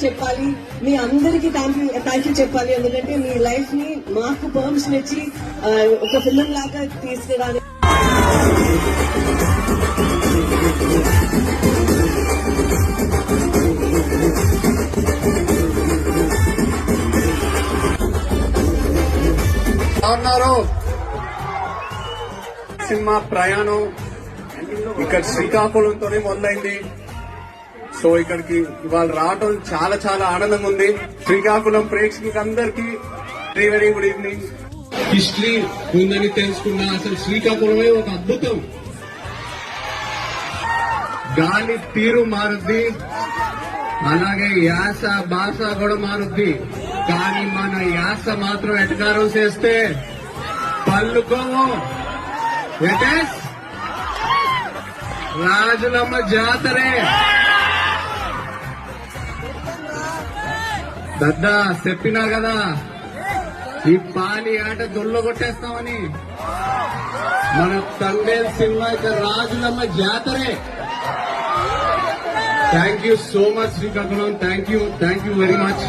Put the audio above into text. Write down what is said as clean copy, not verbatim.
చెప్పాలి, మీ అందరికి thank you చెప్పాలి. ఎందుకంటే మీ లైఫ్ ని మాకు పర్మిషన్ ఇచ్చి ఒక ఫిల్మ్ లాగా తీసుకురాని సినిమా ప్రయాణం ఇక్కడ శ్రీకాకుళంతోనే మొదలైంది. సో ఇక్కడికి ఇవాళ రావడం చాలా చాలా ఆనందంగా ఉంది. శ్రీకాకుళం ప్రేక్షకులందరికీ very very good evening. History ఉందని తెలుసుకున్నా, అసలు శ్రీకాకుళమే ఒక అద్భుతం. గాలి తీరు మారుద్ది, అలాగే యాస భాష కూడా మారుద్ది. కానీ మన యాస మాత్రం ఎటకారం చేస్తే పల్లుకోము. రాజులమ్మ జాతరే దద్దా చెప్పినా కదా, ఈ పాలి ఆట దొల్ల కొట్టేస్తామని. మన తండేల్ సినిమా రాజులమ్మ జాతరే. Thank you so much Srikakulam. Thank you very much.